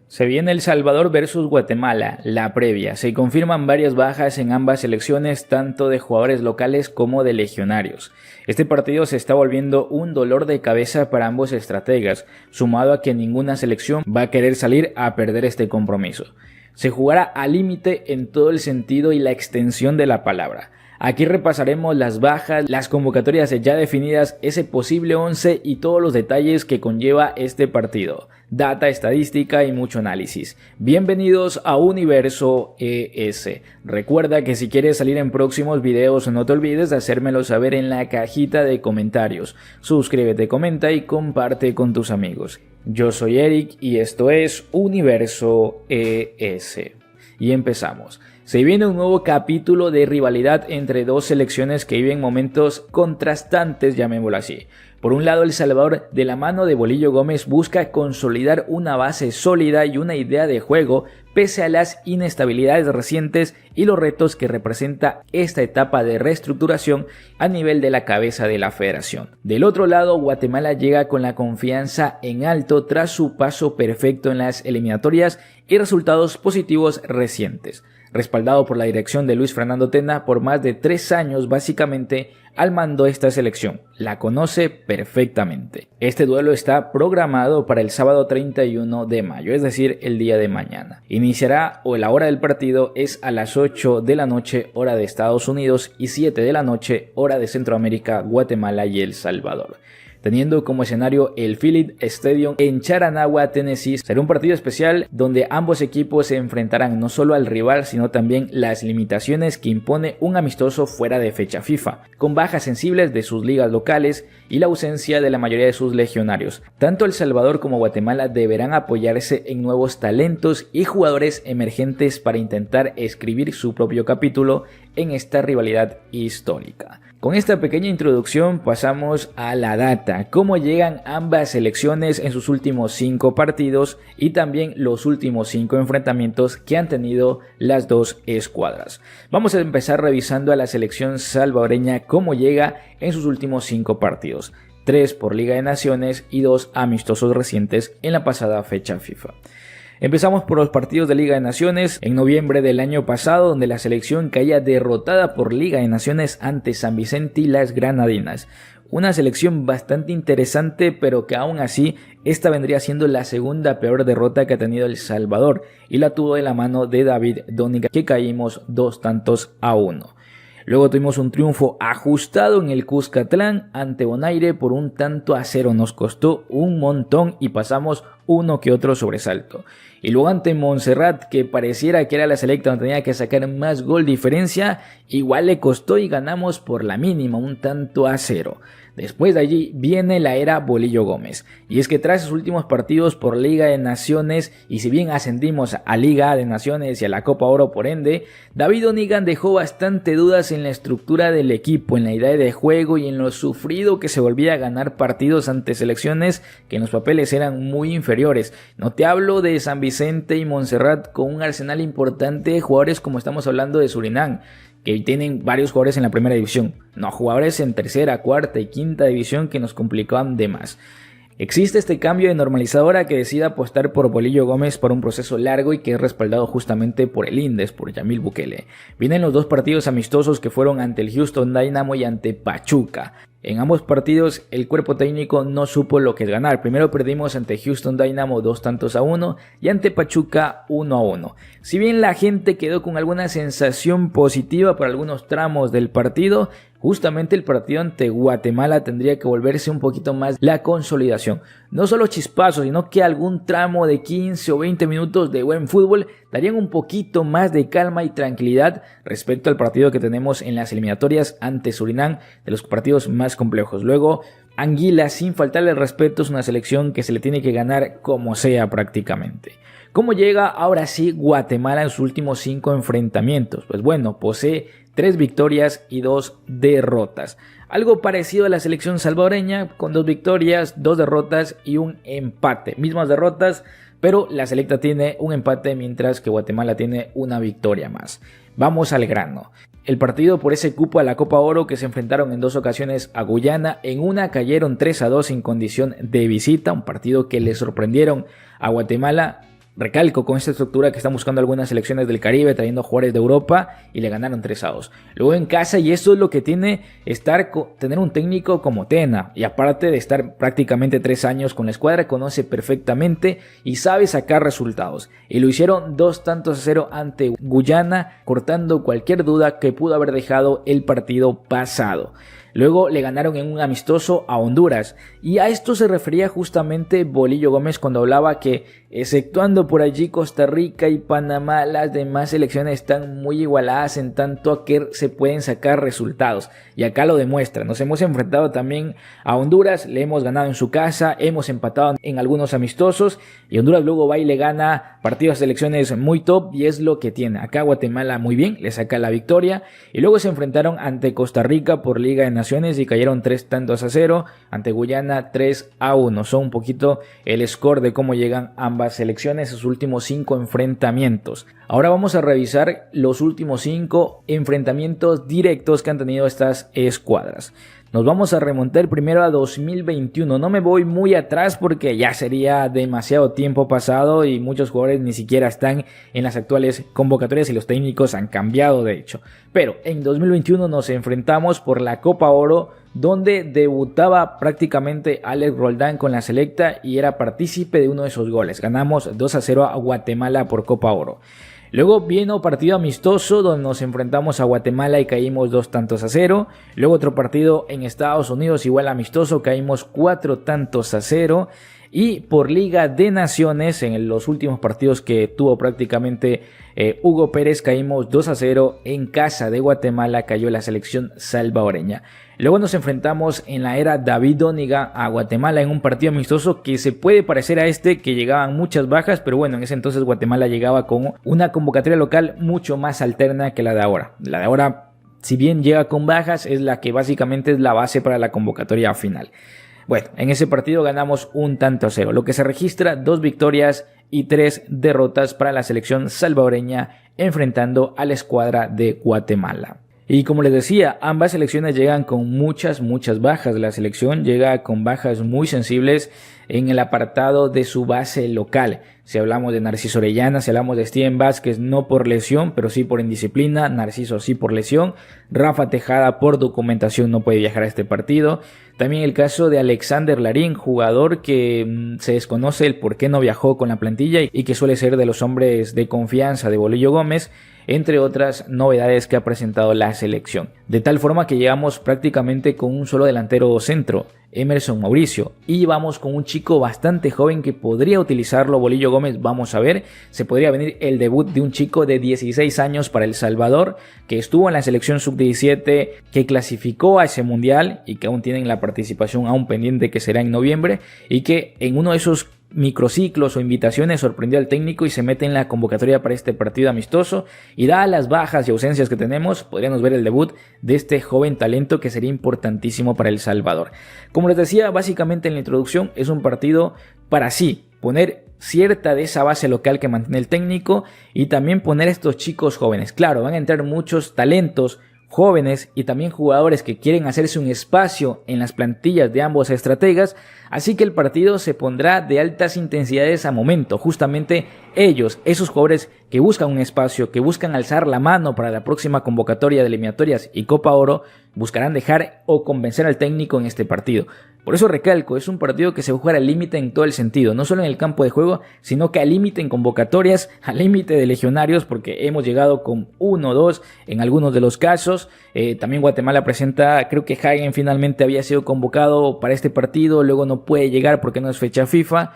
Se viene El Salvador versus Guatemala, la previa. Se confirman varias bajas en ambas selecciones, tanto de jugadores locales como de legionarios. Este partido se está volviendo un dolor de cabeza para ambos estrategas, sumado a que ninguna selección va a querer salir a perder este compromiso. Se jugará al límite en todo el sentido y la extensión de la palabra. Aquí repasaremos las bajas, las convocatorias ya definidas, ese posible 11 y todos los detalles que conlleva este partido. Data, estadística y mucho análisis. Bienvenidos a Universo ES. Recuerda que si quieres salir en próximos videos no te olvides de hacérmelo saber en la cajita de comentarios. Suscríbete, comenta y comparte con tus amigos. Yo soy Eric y esto es Universo ES. Y empezamos. Se viene un nuevo capítulo de rivalidad entre dos selecciones que viven momentos contrastantes, llamémoslo así. Por un lado, El Salvador, de la mano de Bolillo Gómez, busca consolidar una base sólida y una idea de juego pese a las inestabilidades recientes y los retos que representa esta etapa de reestructuración a nivel de la cabeza de la federación. Del otro lado, Guatemala llega con la confianza en alto tras su paso perfecto en las eliminatorias y resultados positivos recientes. Respaldado por la dirección de Luis Fernando Tena por más de 3 años básicamente al mando de esta selección. La conoce perfectamente. Este duelo está programado para el sábado 31 de mayo, es decir, el día de mañana. Iniciará la hora del partido es a las 8 de la noche hora de Estados Unidos y 7 de la noche hora de Centroamérica, Guatemala y El Salvador. Teniendo como escenario el Phillips Stadium en Charanagua, Tennessee. Será un partido especial donde ambos equipos se enfrentarán no solo al rival, sino también las limitaciones que impone un amistoso fuera de fecha FIFA, con bajas sensibles de sus ligas locales y la ausencia de la mayoría de sus legionarios. Tanto El Salvador como Guatemala deberán apoyarse en nuevos talentos y jugadores emergentes para intentar escribir su propio capítulo en esta rivalidad histórica. Con esta pequeña introducción pasamos a la data, cómo llegan ambas selecciones en sus últimos 5 partidos y también los últimos 5 enfrentamientos que han tenido las dos escuadras. Vamos a empezar revisando a la selección salvadoreña cómo llega en sus últimos 5 partidos, 3 por Liga de Naciones y 2 amistosos recientes en la pasada fecha FIFA. Empezamos por los partidos de Liga de Naciones en noviembre del año pasado, donde la selección caía derrotada por Liga de Naciones ante San Vicente y las Granadinas. Una selección bastante interesante, pero que aún así esta vendría siendo la segunda peor derrota que ha tenido El Salvador y la tuvo de la mano de David Dónica, que caímos 2-1. Luego tuvimos un triunfo ajustado en el Cuscatlán ante Bonaire por 1-0. Nos costó un montón y pasamos uno que otro sobresalto. Y luego ante Montserrat, que pareciera que era la selecta donde tenía que sacar más gol diferencia, igual le costó y ganamos por la mínima, 1-0. Después de allí viene la era Bolillo Gómez, y es que tras sus últimos partidos por Liga de Naciones, y si bien ascendimos a Liga de Naciones y a la Copa Oro por ende, David Onigan dejó bastante dudas en la estructura del equipo, en la idea de juego y en lo sufrido que se volvía a ganar partidos ante selecciones que en los papeles eran muy inferiores. No te hablo de San Vicente y Montserrat con un arsenal importante de jugadores como estamos hablando de Surinam, que tienen varios jugadores en la primera división, no jugadores en tercera, cuarta y quinta división que nos complicaban de más. Existe este cambio de normalizadora que decide apostar por Bolillo Gómez por un proceso largo y que es respaldado justamente por el INDES, por Yamil Bukele. Vienen los 2 partidos amistosos que fueron ante el Houston Dynamo y ante Pachuca. En ambos partidos el cuerpo técnico no supo lo que es ganar. Primero perdimos ante Houston Dynamo 2-1 y ante Pachuca 1-1. Si bien la gente quedó con alguna sensación positiva por algunos tramos del partido, justamente el partido ante Guatemala tendría que volverse un poquito más la consolidación. No solo chispazos, sino que algún tramo de 15 o 20 minutos de buen fútbol darían un poquito más de calma y tranquilidad respecto al partido que tenemos en las eliminatorias ante Surinam, de los partidos más complejos. Luego, Anguila, sin faltarle el respeto, es una selección que se le tiene que ganar como sea prácticamente. ¿Cómo llega ahora sí Guatemala en sus últimos 5 enfrentamientos? Pues bueno, posee 3 victorias y 2 derrotas. Algo parecido a la selección salvadoreña, con 2 victorias, 2 derrotas y un empate. Mismas derrotas, pero la selecta tiene un empate mientras que Guatemala tiene una victoria más. Vamos al grano. El partido por ese cupo a la Copa Oro, que se enfrentaron en 2 ocasiones a Guyana, en una cayeron 3-2 en condición de visita, un partido que le sorprendieron a Guatemala. Recalco, con esta estructura que están buscando algunas selecciones del Caribe, trayendo jugadores de Europa, y le ganaron 3-2. Luego en casa, y eso es lo que tiene tener un técnico como Tena, y aparte de estar prácticamente 3 años con la escuadra, conoce perfectamente y sabe sacar resultados. Y lo hicieron 2-0 ante Guyana, cortando cualquier duda que pudo haber dejado el partido pasado. Luego le ganaron en un amistoso a Honduras, y a esto se refería justamente Bolillo Gómez cuando hablaba que, exceptuando por allí Costa Rica y Panamá, las demás selecciones están muy igualadas en tanto a que se pueden sacar resultados, y acá lo demuestra. Nos hemos enfrentado también a Honduras, le hemos ganado en su casa, hemos empatado en algunos amistosos, y Honduras luego va y le gana partidos a selecciones muy top, y es lo que tiene. Acá Guatemala muy bien, le saca la victoria, y luego se enfrentaron ante Costa Rica por Liga de Naciones y cayeron 3-0, ante Guyana 3-1. Son un poquito el score de cómo llegan ambas selecciones, sus últimos 5 enfrentamientos. Ahora vamos a revisar los últimos 5 enfrentamientos directos que han tenido estas escuadras. Nos vamos a remontar primero a 2021. No me voy muy atrás porque ya sería demasiado tiempo pasado y muchos jugadores ni siquiera están en las actuales convocatorias y los técnicos han cambiado de hecho. Pero en 2021 nos enfrentamos por la Copa Oro, donde debutaba prácticamente Alex Roldán con la selecta y era partícipe de uno de esos goles. Ganamos 2-0 a Guatemala por Copa Oro. Luego vino partido amistoso donde nos enfrentamos a Guatemala y caímos 2-0. Luego otro partido en Estados Unidos igual amistoso, caímos 4-0. Y por Liga de Naciones, en los últimos partidos que tuvo prácticamente Hugo Pérez, caímos 2-0 en casa de Guatemala, cayó la selección salvadoreña. Luego nos enfrentamos en la era David Dóniga a Guatemala en un partido amistoso que se puede parecer a este, que llegaban muchas bajas, pero bueno, en ese entonces Guatemala llegaba con una convocatoria local mucho más alterna que la de ahora. La de ahora, si bien llega con bajas, es la que básicamente es la base para la convocatoria final. Bueno, en ese partido ganamos 1-0, lo que se registra 2 victorias y 3 derrotas para la selección salvadoreña enfrentando a la escuadra de Guatemala. Y como les decía, ambas selecciones llegan con muchas bajas. La selección llega con bajas muy sensibles en el apartado de su base local. Si hablamos de Narciso Orellana, si hablamos de Steven Vázquez, no por lesión, pero sí por indisciplina. Narciso sí por lesión. Rafa Tejada por documentación no puede viajar a este partido. También el caso de Alexander Larín, jugador que se desconoce el por qué no viajó con la plantilla y que suele ser de los hombres de confianza de Bolillo Gómez, entre otras novedades que ha presentado la selección. De tal forma que llegamos prácticamente con un solo delantero centro, Emerson Mauricio, y vamos con un chico bastante joven que podría utilizarlo Bolillo Gómez. Vamos a ver, se podría venir el debut de un chico de 16 años para El Salvador, que estuvo en la selección sub-17, que clasificó a ese mundial y que aún tienen la participación aún pendiente, que será en noviembre, y que en uno de esos microciclos o invitaciones sorprendió al técnico y se mete en la convocatoria para este partido amistoso, y dadas las bajas y ausencias que tenemos, podríamos ver el debut de este joven talento que sería importantísimo para El Salvador. Como les decía, básicamente en la introducción es un partido para sí poner cierta de esa base local que mantiene el técnico y también poner a estos chicos jóvenes. Claro, van a entrar muchos talentos jóvenes y también jugadores que quieren hacerse un espacio en las plantillas de ambos estrategas, así que el partido se pondrá de altas intensidades a momento. Justamente ellos, esos jugadores que buscan un espacio, que buscan alzar la mano para la próxima convocatoria de eliminatorias y Copa Oro, buscarán dejar o convencer al técnico en este partido. Por eso recalco, es un partido que se va a jugar al límite en todo el sentido, no solo en el campo de juego, sino que al límite en convocatorias, al límite de legionarios, porque hemos llegado con 1 o 2 en algunos de los casos. También Guatemala presenta, creo que Hagen finalmente había sido convocado para este partido, luego no puede llegar porque no es fecha FIFA.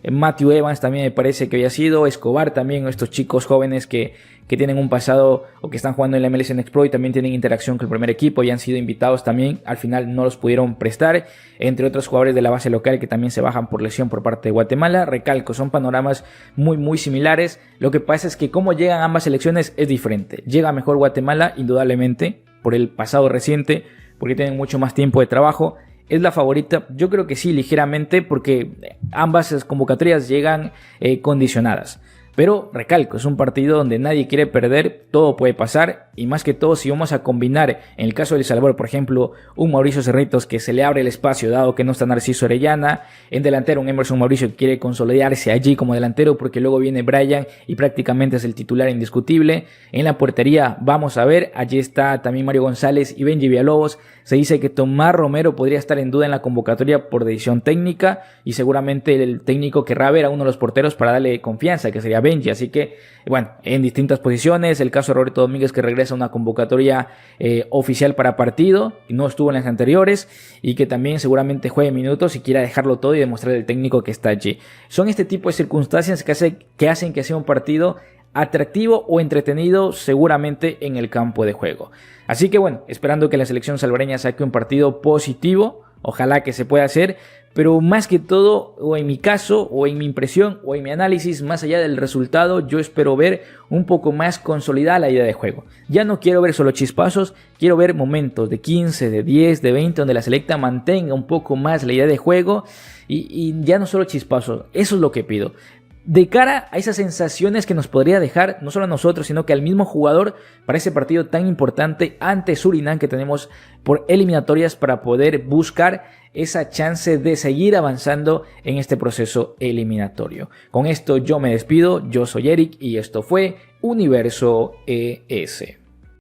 Matthew Evans también me parece que había sido, Escobar también, estos chicos jóvenes que tienen un pasado o que están jugando en la MLS Next Pro y también tienen interacción con el primer equipo y han sido invitados también, al final no los pudieron prestar, entre otros jugadores de la base local que también se bajan por lesión por parte de Guatemala. Recalco, son panoramas muy similares, lo que pasa es que cómo llegan ambas selecciones es diferente. Llega mejor Guatemala indudablemente por el pasado reciente, porque tienen mucho más tiempo de trabajo. ¿Es la favorita? Yo creo que sí, ligeramente, porque ambas convocatorias llegan condicionadas. Pero recalco, es un partido donde nadie quiere perder, todo puede pasar y más que todo si vamos a combinar, en el caso de El Salvador, por ejemplo, un Mauricio Cerritos que se le abre el espacio dado que no está Narciso Orellana, en delantero un Emerson Mauricio que quiere consolidarse allí como delantero porque luego viene Brian y prácticamente es el titular indiscutible. En la portería vamos a ver, allí está también Mario González y Benji Villalobos. Se dice que Tomás Romero podría estar en duda en la convocatoria por decisión técnica y seguramente el técnico querrá ver a uno de los porteros para darle confianza, que sería Benji. Así que, bueno, en distintas posiciones, el caso de Roberto Domínguez que regresa a una convocatoria oficial para partido, y no estuvo en las anteriores, y que también seguramente juegue minutos y quiera dejarlo todo y demostrar al técnico que está allí. Son este tipo de circunstancias que hacen que sea un partido atractivo o entretenido seguramente en el campo de juego. Así que bueno, esperando que la selección salvadoreña saque un partido positivo, ojalá que se pueda hacer, pero más que todo, o en mi caso, o en mi impresión, o en mi análisis, más allá del resultado, yo espero ver un poco más consolidada la idea de juego. Ya no quiero ver solo chispazos, quiero ver momentos de 15, de 10, de 20, donde la selecta mantenga un poco más la idea de juego y ya no solo chispazos, eso es lo que pido. De cara a esas sensaciones que nos podría dejar no solo a nosotros, sino que al mismo jugador para ese partido tan importante ante Surinam que tenemos por eliminatorias para poder buscar esa chance de seguir avanzando en este proceso eliminatorio. Con esto yo me despido, yo soy Eric y esto fue Universo ES.